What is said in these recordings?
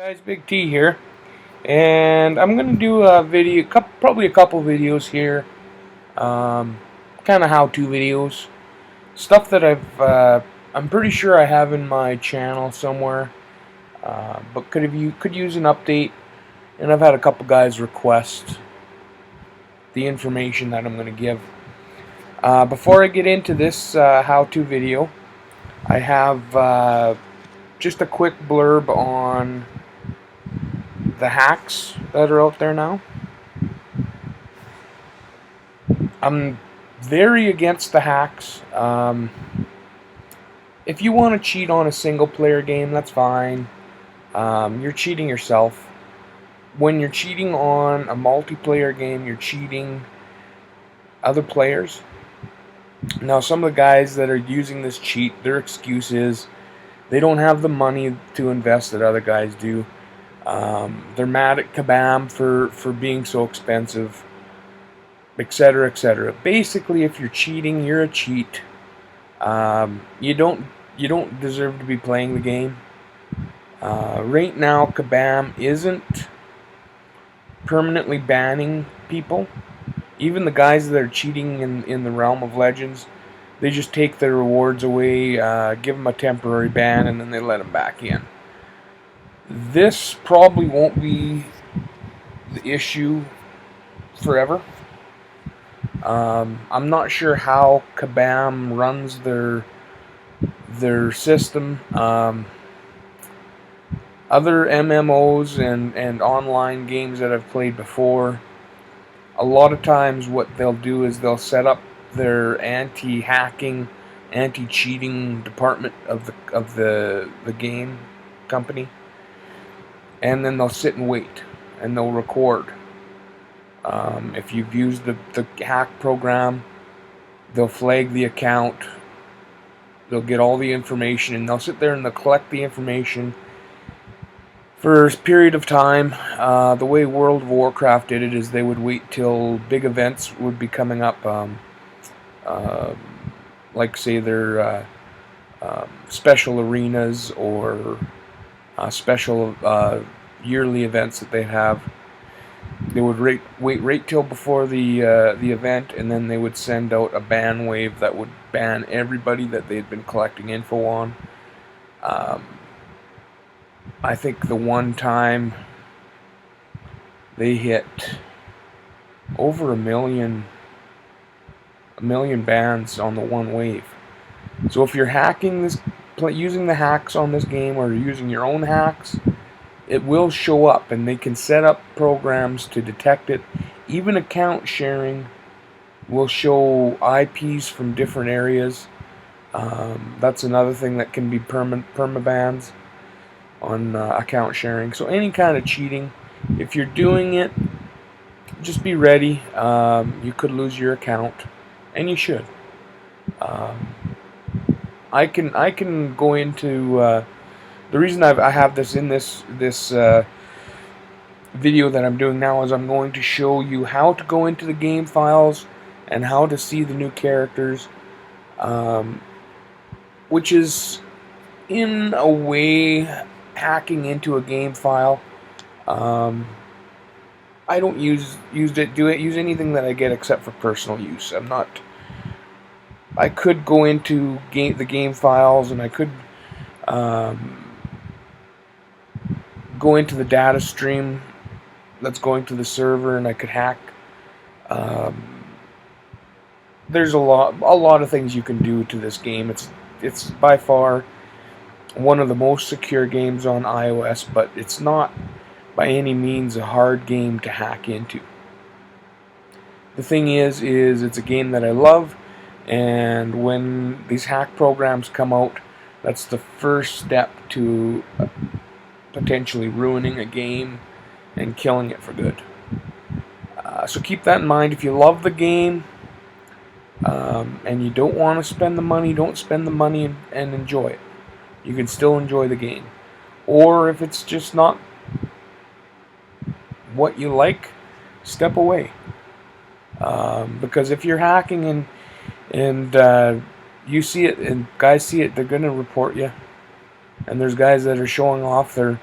Guys, Big T here, and I'm gonna do a video, probably a couple videos here, kind of how-to videos, stuff that I'm pretty sure I have in my channel somewhere, but could use an update, and I've had a couple guys request the information that I'm gonna give. Before I get into this how-to video, I have just a quick blurb on the hacks that are out there now. I'm very against the hacks. If you want to cheat on a single player game, that's fine. You're cheating yourself. When you're cheating on a multiplayer game, you're cheating other players. Now, some of the guys that are using this cheat, their excuse is they don't have the money to invest that other guys do. They're mad at Kabam for being so expensive, etc., etc. Basically, if you're cheating, you're a cheat. You don't deserve to be playing the game. Right now, Kabam isn't permanently banning people. Even the guys that are cheating in the realm of Legends, they just take their rewards away, give them a temporary ban, and then they let them back in. This probably won't be the issue forever. I'm not sure how Kabam runs their system. Other MMOs and online games that I've played before, a lot of times what they'll do is they'll set up their anti-hacking, anti-cheating department of the game company, and then they'll sit and wait, and they'll record. If you've used the hack program, they'll flag the account, they'll get all the information, and they'll sit there and they'll collect the information for a period of time. The way World of Warcraft did it is they would wait till big events would be coming up, like say their special arenas or special yearly events that they have. They would wait right till before the event, and then they would send out a ban wave that would ban everybody that they had been collecting info on. I think the one time they hit over a million bans on the one wave. So if you're hacking this, using the hacks on this game, or using your own hacks, it will show up, and they can set up programs to detect it. Even account sharing will show IPs from different areas. That's another thing that can be permabans on account sharing. So any kind of cheating, if you're doing it, just be ready. You could lose your account, and you should. I can go into the reason I have this in this video that I'm doing now is I'm going to show you how to go into the game files and how to see the new characters, which is in a way hacking into a game file. I don't use anything that I get except for personal use. I could go into the game files, and I could go into the data stream that's going to the server, and I could hack. There's a lot of things you can do to this game. It's by far one of the most secure games on iOS, but it's not by any means a hard game to hack into. The thing is it's a game that I love, and when these hack programs come out, that's the first step to potentially ruining a game and killing it for good. So keep that in mind. If you love the game and you don't want to spend the money, don't spend the money and enjoy it. You can still enjoy the game. Or if it's just not what you like, step away. Because if you're hacking and you see it and guys see it, they're going to report you. And there's guys that are showing off their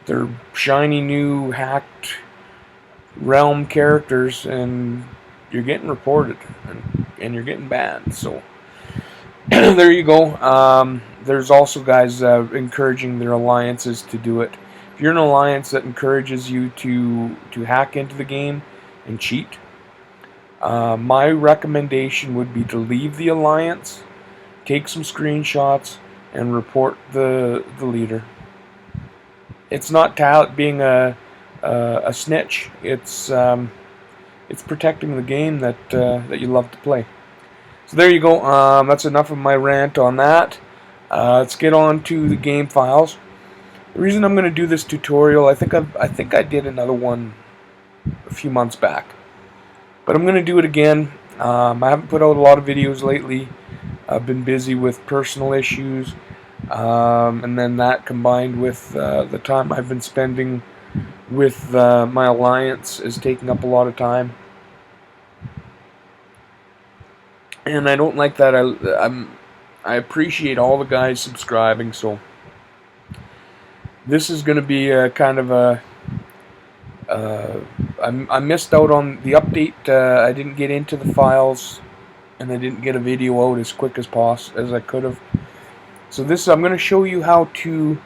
they're shiny new hacked realm characters, and you're getting reported, and you're getting banned. So there you go. There's also guys encouraging their alliances to do it. If you're an alliance that encourages you to hack into the game and cheat, my recommendation would be to leave the alliance, take some screenshots, and report the leader. It's not being a snitch. It's protecting the game that you love to play. So there you go. That's enough of my rant on that. Let's get on to the game files. The reason I'm going to do this tutorial, I think I did another one a few months back, but I'm going to do it again. I haven't put out a lot of videos lately. I've been busy with personal issues, and then that combined with the time I've been spending with my alliance is taking up a lot of time, and I don't like that. I appreciate all the guys subscribing, so this is going to be a kind of a I missed out on the update. I didn't get into the files, and I didn't get a video out as quick as I could have. So I'm going to show you how to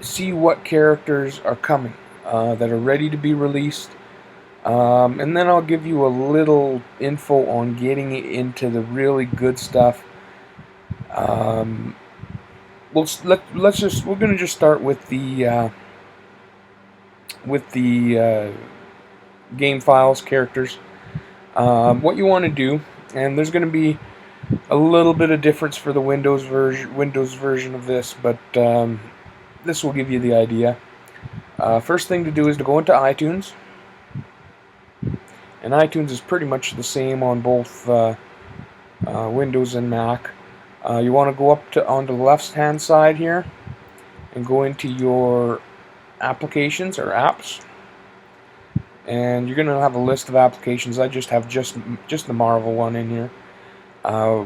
see what characters are coming that are ready to be released, and then I'll give you a little info on getting into the really good stuff. We're going to just start with the game files characters. What you want to do, and there's going to be a little bit of difference for the Windows version of this, but this will give you the idea. First thing to do is to go into iTunes, and iTunes is pretty much the same on both Windows and Mac. You want to go up on the left-hand side here and go into your applications or apps, and you're going to have a list of applications. I just have just the Marvel one in here.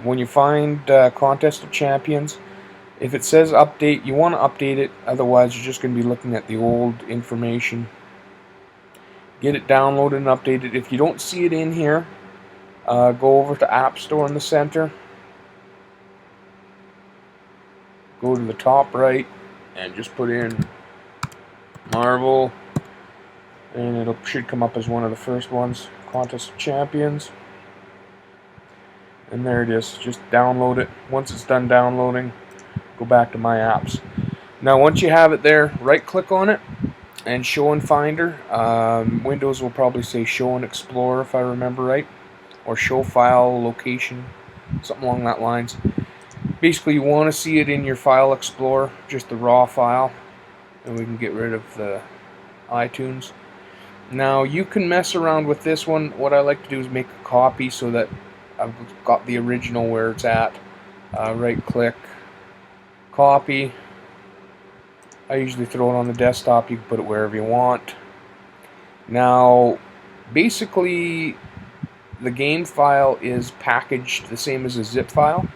When you find Contest of Champions, if it says update, you want to update it, otherwise you're just going to be looking at the old information. Get it downloaded and updated. If you don't see it in here, go over to App Store in the center, go to the top right, and just put in Marvel, and it should come up as one of the first ones, Contest of Champions. And there it is. Just download it. Once it's done downloading, go back to My Apps. Now once you have it there, right click on it and Show in Finder. Windows will probably say Show in Explorer if I remember right, or Show File Location, something along that lines. Basically you want to see it in your File Explorer, just the raw file, and we can get rid of the iTunes. Now you can mess around with this one. What I like to do is make a copy so that I've got the original where it's at. Right click, copy. I usually throw it on the desktop. You can put it wherever you want. Now basically the game file is packaged the same as a zip file,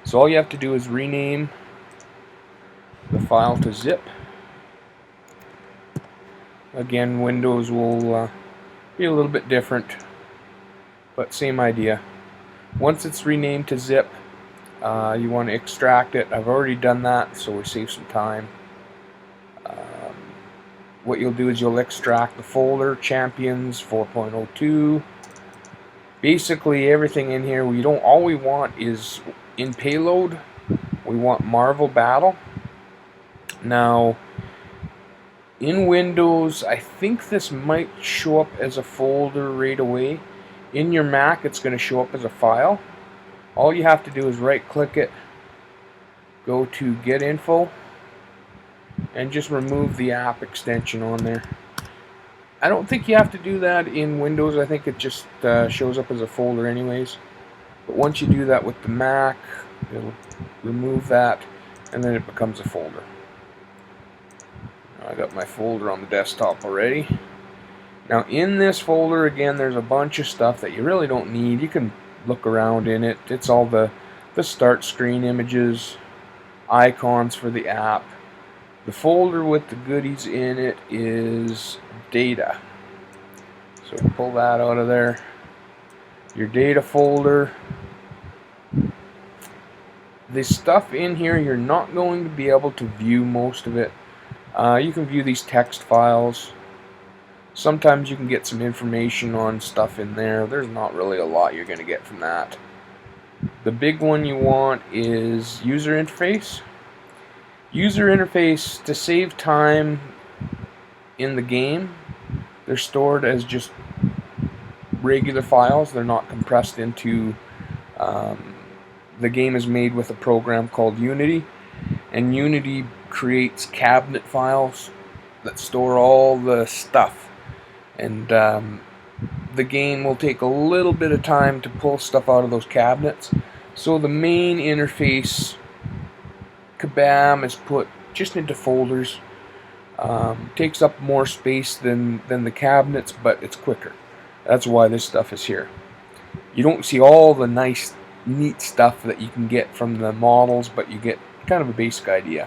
so all you have to do is rename the file to zip. Again, Windows will be a little bit different, but same idea. Once it's renamed to zip, you want to extract it. I've already done that, so we save some time. What you'll do is you'll extract the folder, Champions 4.02. Basically everything in here, all we want is in payload, we want Marvel Battle. Now in Windows, I think this might show up as a folder right away. In your Mac, it's going to show up as a file. All you have to do is right click it, go to Get Info, and just remove the app extension on there. I don't think you have to do that in Windows. I think it just shows up as a folder anyways. But once you do that with the Mac, it'll remove that, and then it becomes a folder. I got my folder on the desktop already. Now in this folder, again, there's a bunch of stuff that you really don't need. You can look around in it. It's all the start screen images, icons for the app, The folder with the goodies in it is data. So pull that out of there. Your data folder. The stuff in here, you're not going to be able to view most of it. You can view these text files. Sometimes you can get some information on stuff in there. There's not really a lot you're going to get from that. The big one you want is user interface. User interface, to save time in the game, they're stored as just regular files. They're not compressed into... the game is made with a program called Unity, and Unity creates cabinet files that store all the stuff. And the game will take a little bit of time to pull stuff out of those cabinets. So the main interface, kabam, is put just into folders. Takes up more space than the cabinets, but it's quicker. That's why this stuff is here. You don't see all the nice, neat stuff that you can get from the models, but you get kind of a basic idea.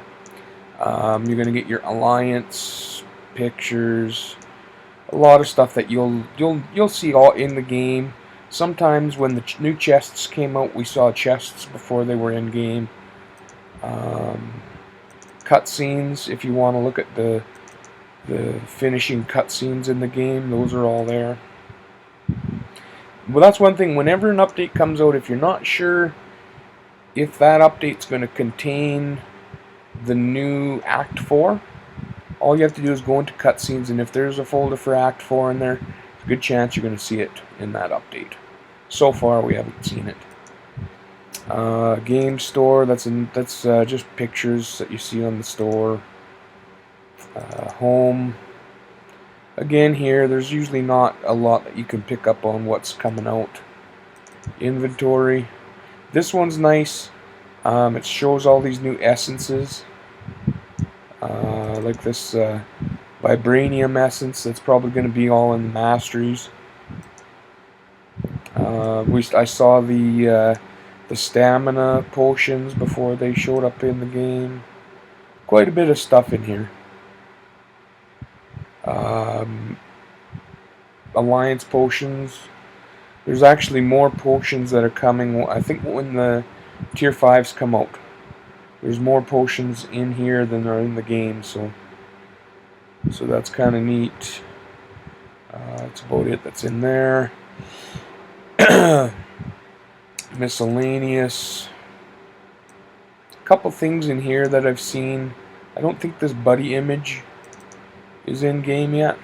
You're going to get your alliance pictures, a lot of stuff that you'll see all in the game. Sometimes when the new chests came out, we saw chests before they were in game. Cutscenes, if you want to look at the finishing cutscenes in the game, those are all there. Well, that's one thing. Whenever an update comes out, if you're not sure if that update's going to contain the new Act 4, all you have to do is go into cutscenes, and if there's a folder for Act 4 in there, there's a good chance you're going to see it in that update. So far, we haven't seen it. Game store, that's just pictures that you see on the store. Home. Again, here, there's usually not a lot that you can pick up on what's coming out. Inventory. This one's nice. It shows all these new essences. Like this vibranium essence, that's probably going to be all in the masteries. I saw the stamina potions before they showed up in the game. Quite a bit of stuff in here. Alliance potions. There's actually more potions that are coming. I think when the tier 5s come out, there's more potions in here than are in the game, so that's kind of neat. That's about it that's in there. Miscellaneous. A couple things in here that I've seen. I don't think this buddy image is in game yet.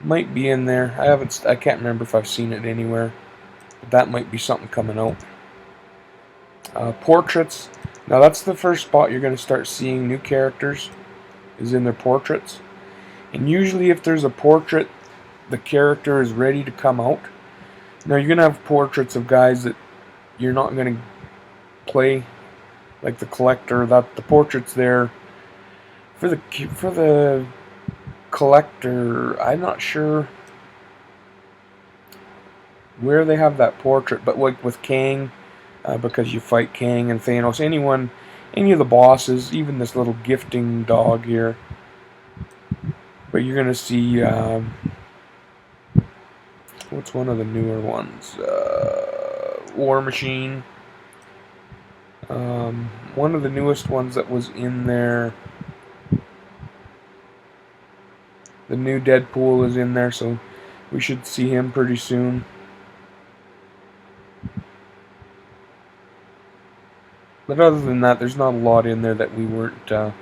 Might be in there. I can't remember if I've seen it anywhere. But that might be something coming out. Portraits. Now that's the first spot you're going to start seeing new characters, is in their portraits. And usually if there's a portrait, the character is ready to come out. Now you're going to have portraits of guys that you're not going to play, like the collector. That the portrait's there for the collector. I'm not sure where they have that portrait, but like with Kang, because you fight Kang and Thanos, any of the bosses, even this little gifting dog here. But you're gonna see what's one of the newer ones? War Machine. One of the newest ones that was in there. The new Deadpool is in there, so we should see him pretty soon. But other than that, there's not a lot in there that we weren't. The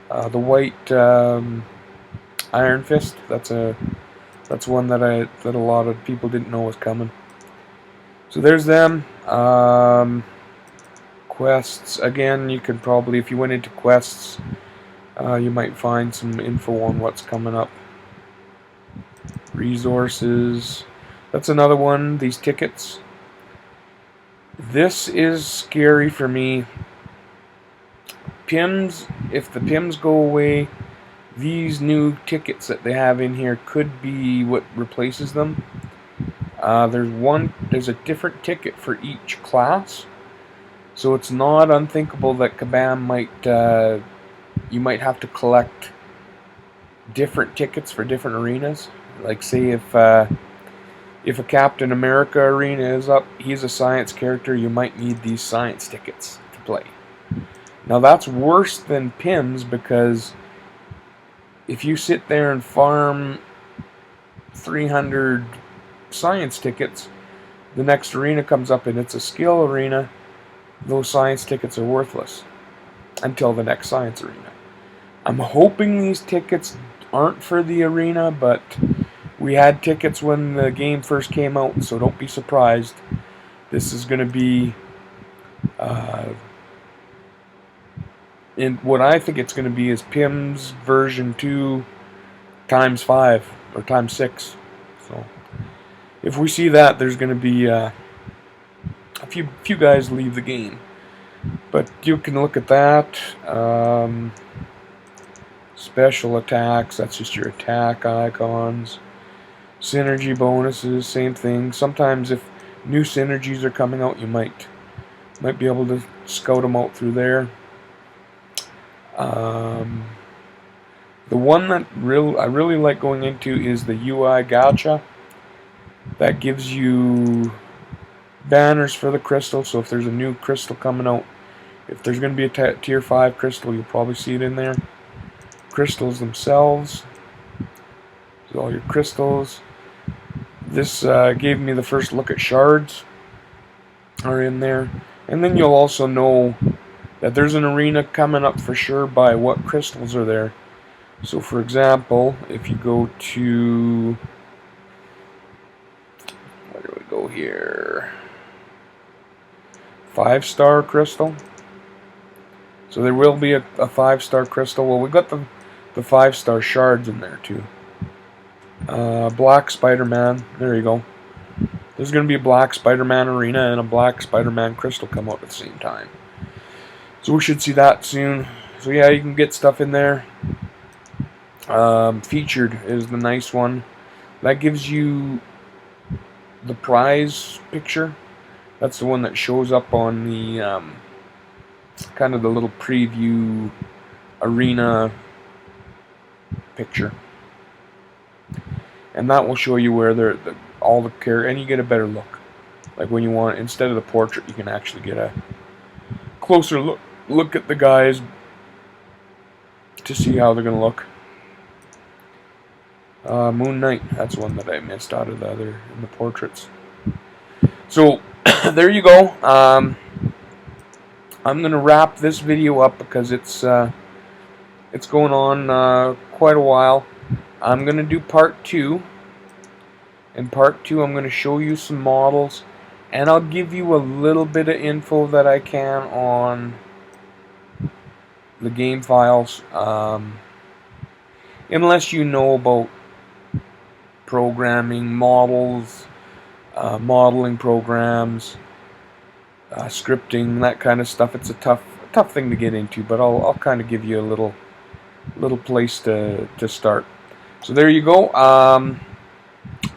white Iron Fist. That's one that a lot of people didn't know was coming. So there's them. Quests. Again, you could probably, if you went into quests, you might find some info on what's coming up. Resources. That's another one. These tickets. This is scary for me. Pims. If the Pims go away, these new tickets that they have in here could be what replaces them. There's a different ticket for each class. So it's not unthinkable that Kabam might you might have to collect different tickets for different arenas. Like say if a Captain America arena is up, he's a science character, you might need these science tickets to play. Now that's worse than PIMS, because if you sit there and farm 300 science tickets, the next arena comes up and it's a skill arena, those science tickets are worthless until the next science arena. I'm hoping these tickets aren't for the arena, but we had tickets when the game first came out, so don't be surprised. This is going to be in what I think it's going to be is PIMS version 2 times 5 or times 6. So if we see that, there's going to be a few guys leave the game. But you can look at that. Special attacks, that's just your attack icons. Synergy bonuses, same thing. Sometimes if new synergies are coming out, you might be able to scout them out through there. The one that I really like going into is the UI gacha. That gives you banners for the crystal, so if there's a new crystal coming out, if there's going to be a tier 5 crystal, you'll probably see it in there. Crystals themselves, so all your crystals. This gave me the first look at shards are in there, and then you'll also know that there's an arena coming up for sure by what crystals are there. So for example, if you go to, where do we go here, 5-star crystal. So there will be a 5-star crystal. Well, we got the 5-star shards in there too. Black Spider-Man, there you go. There's going to be a Black Spider-Man arena and a Black Spider-Man crystal come out at the same time. So we should see that soon. So yeah, you can get stuff in there. Featured is the nice one. That gives you the prize picture. That's the one that shows up on the kind of the little preview arena picture. And that will show you where all the characters, and you get a better look. Like when you want, instead of the portrait, you can actually get a closer look at the guys to see how they're going to look. Moon Knight, that's one that I missed out of the other in the portraits. So there you go. I'm going to wrap this video up because it's going on quite a while. I'm going to do part 2. In part 2, I'm going to show you some models, and I'll give you a little bit of info that I can on the game files. Unless you know about programming, models, modeling programs, scripting, that kind of stuff. It's a tough thing to get into, but I'll kind of give you a little place to start. So there you go.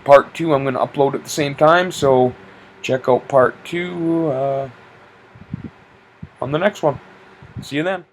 Part 2 I'm going to upload at the same time, so check out part 2 on the next one. See you then.